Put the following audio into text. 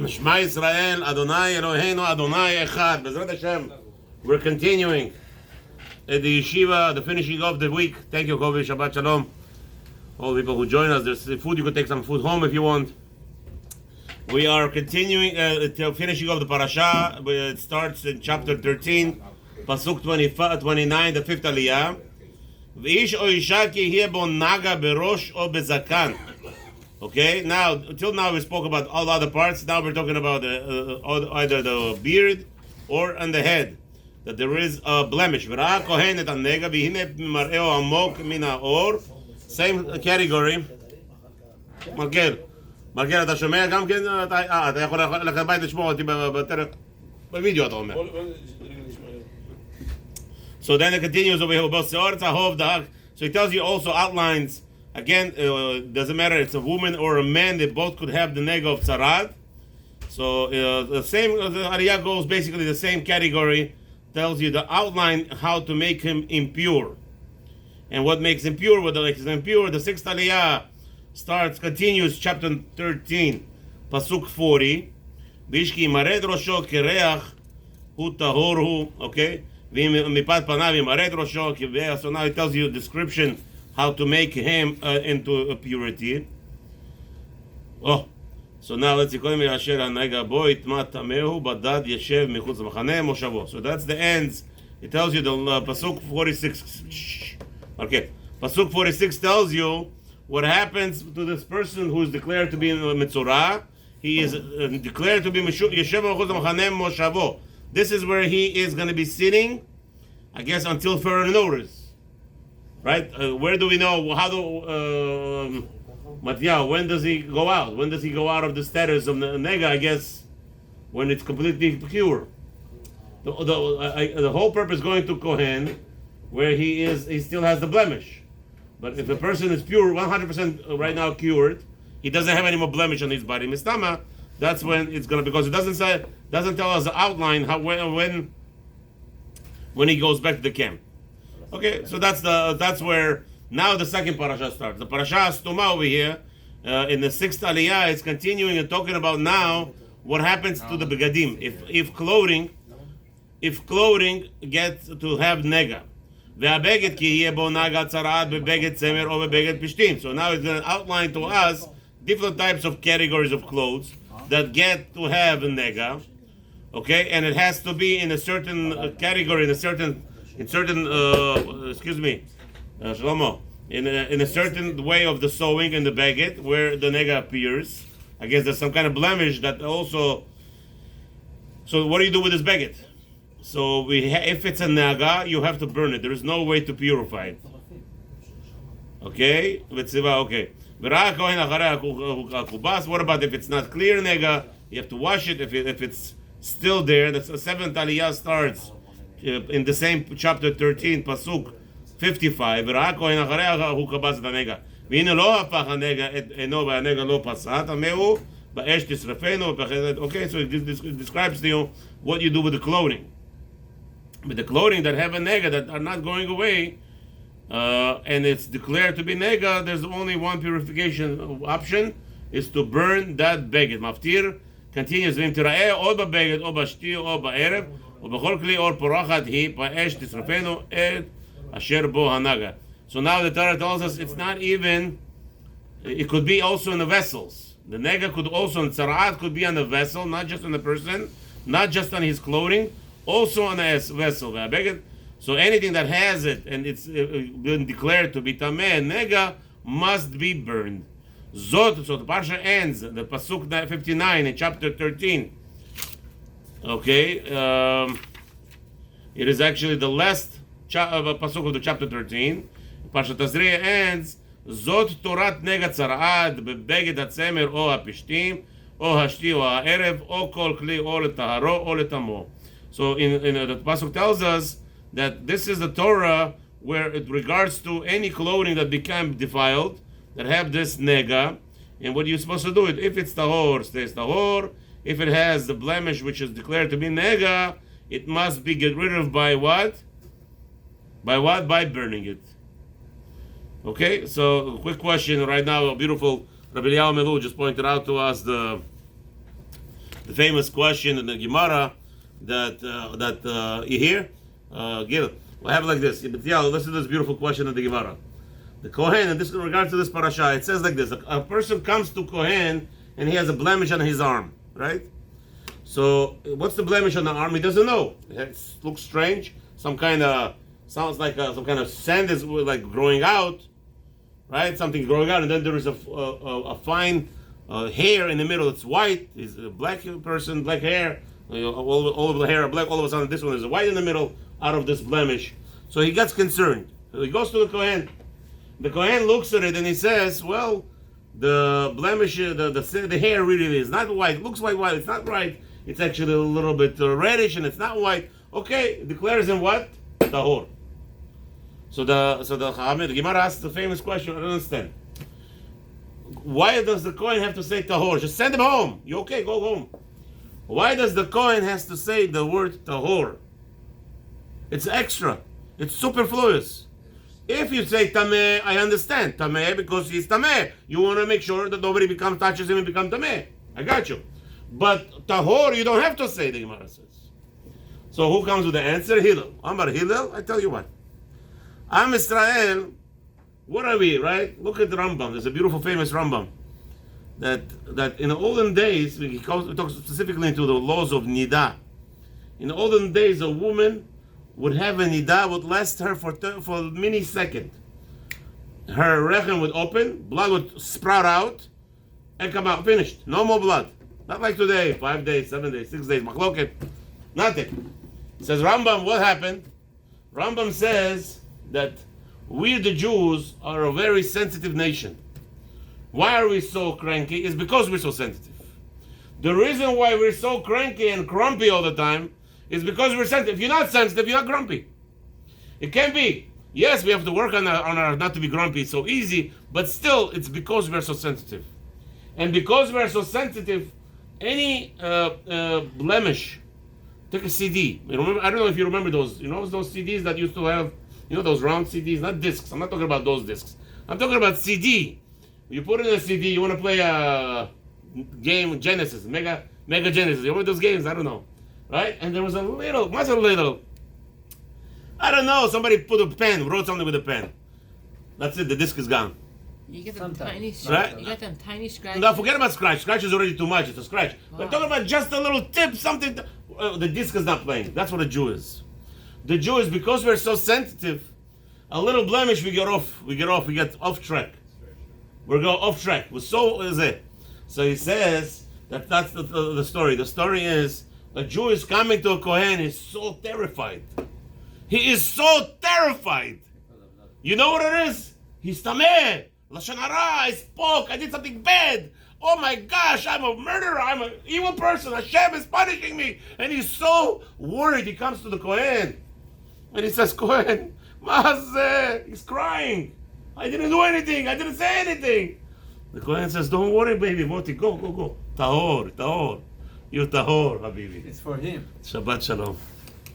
Shema Yisrael, Adonai Eloheinu, Adonai Echad. Bezrat Hashem, we're continuing at the yeshiva, the finishing of the week. Thank you, Kovi. Shabbat Shalom. All the people who join us, there's food. You could take some food home if you want. We are continuing to finishing of the parasha. It starts in chapter 13, pasuk 29, the fifth aliyah. V'ish o isha ki yeh bo naga berosh o bezakan. Okay, now, until now we spoke about all other parts. Now we're talking about either the beard or on the head, that there is a blemish. Same category. מרקל, אתה שומע גם כן? אתה יכול ללכת לבית לשמוע אותי בווידאו, אתה אומר. So then it continues over here. So it tells you also outlines. Again, doesn't matter it's a woman or a man, they both could have the nega of tzarad. So the same, the aliyah goes basically the same category, tells you the outline how to make him impure. And what makes impure, what makes him impure, the sixth aliyah continues, chapter 13, pasuk 40. Bishki mared rosho kereach hu tahor hu, okay? Mipat panav mared rosho, so now it tells you a description how to make him into a purity. Oh, so now let's see. So that's the ends. It tells you the pasuk 46. Okay, pasuk 46 tells you what happens to this person who is declared to be in Mitzorah. He is declared to be Yeshev Mechutz Machaneh Moshavo. This is where he is going to be sitting, I guess, until further notice. Right? Where do we know? How do Matyahu? When does he go out? When does he go out of the status of the nega? I guess when it's completely pure. The whole purpose going to Kohen, where he still has the blemish. But if a person is pure, 100% right now cured, he doesn't have any more blemish on his body. Mistama, that's when it's gonna, because it doesn't tell us the outline how when he goes back to the camp. Okay, so that's where now the second parasha starts. The parasha Stuma over here in the sixth aliyah is continuing and talking about now what happens to the begadim if clothing gets to have nega. Ve'abeged ki yeh bo naga tzarad bebeged tzemer or bebeged pishtim. So now it's going to outline to us different types of categories of clothes that get to have a nega. Okay, and it has to be in a certain category, in a certain Shlomo, in a certain way of the sewing in the baguette where the nega appears. I guess there's some kind of blemish that also. So what do you do with this baguette? So if it's a naga, you have to burn it. There is no way to purify it. Okay, okay. What about if it's not clear nega? You have to wash it. If it's still there, the seventh aliyah starts in the same chapter 13, pasuk 55. Okay, so it describes to you what you do with the clothing. But the clothing that have a nega that are not going away, and it's declared to be nega, there's only one purification option, is to burn that beged. Maftir continues, so now the Torah tells us it's not even, it could be also in the vessels. The nega could also, in tzara'at, could be on the vessel, not just on the person, not just on his clothing, also on the vessel. So anything that has it and it's been declared to be tameh, nega, must be burned. Zot, so the parsha ends, the pasuk 59 in chapter 13. Okay, it is actually the last pasuk of the chapter 13. Parsha Tazria ends, Zot Torat nega tzara'ad bebeged hatzemer o hapishtim o hashti o ha'erev o kol kli o letaharo o letamo. So in the pasuk tells us that this is the Torah where it regards to any clothing that become defiled, that have this nega, and what you're supposed to do it. If it's tahor, stays tahor. If it has the blemish which is declared to be nega, it must be get rid of by what? By what? By burning it. Okay, so quick question right now. A beautiful Rabbi Eliyahu Melu just pointed out to us the the famous question in the Gemara that you hear. Gil, we'll have it like this. Listen to this beautiful question in the Gemara. The Kohen, in regards to this parasha, it says like this: a person comes to Kohen and he has a blemish on his arm, right? So, what's the blemish on the arm? He doesn't know. It looks strange. Sounds like some kind of sand is like growing out, right? Something growing out, and then there is a fine hair in the middle. It's white. He's a black person, black hair. All of the hair are black. All of a sudden, this one is white in the middle out of this blemish. So he gets concerned. So he goes to the Kohen. The Kohen looks at it and he says, well, the blemish, the hair really is not white. It looks like white. It's not white. It's actually a little bit reddish and it's not white. Okay, it declares him what? Tahor. So the Gemara asks the famous question. I don't understand. Why does the Kohen have to say Tahor? Just send him home. You okay? Go home. Why does the Kohen has to say the word Tahor? It's extra. It's superfluous. If you say Tameh, I understand. Tameh because he's Tameh. You want to make sure that nobody touches him and become Tameh. I got you. But Tahor, you don't have to say, the Gemara says. So who comes with the answer? Hillel. Amar Hillel, I tell you what. Am Israel, what are we, right? Look at the Rambam. There's a beautiful, famous Rambam. That in the olden days, we talk specifically into the laws of Nida. In the olden days, a woman would have a Nida, would last her for a millisecond. Her rechem would open, blood would sprout out, and come out, finished. No more blood. Not like today, 5 days, 7 days, 6 days, machloket, nothing. Says Rambam, what happened? Rambam says that we the Jews are a very sensitive nation. Why are we so cranky? It's because we're so sensitive. The reason why we're so cranky and grumpy all the time is because we're sensitive. If you're not sensitive, you're not grumpy. It can be. Yes, we have to work on our not to be grumpy so easy, but still, it's because we're so sensitive. And because we're so sensitive, any blemish, take a CD. You remember, I don't know if you remember those. You know those CDs that used to have, those round CDs, not discs. I'm not talking about those discs. I'm talking about CD. You put in a CD, you want to play a game, Genesis, Mega Genesis. You remember those games? I don't know. Right? And there was I don't know, somebody put a pen, wrote something with a pen. That's it, the disc is gone. You get them tiny right? You got them tiny scratches. No, forget about scratch. Scratch is already too much. It's a scratch. Wow. But talking about just a little tip, something. The disc is not playing. That's what a Jew is. The Jew is, because we're so sensitive, a little blemish, we get off track. We go off track. So is it. So he says that's the story. The story is a Jew is coming to a Kohen. He's so terrified. He is so terrified. You know what it is? He's tameh. Lashon hara, I spoke. I did something bad. Oh my gosh, I'm a murderer. I'm an evil person. Hashem is punishing me. And he's so worried. He comes to the Kohen. And he says, Kohen, Mazeh. He's crying. I didn't do anything. I didn't say anything. The Kohen says, don't worry, baby. Moti, go. Tahor. You're tahor, habibi. It's for him. Shabbat shalom.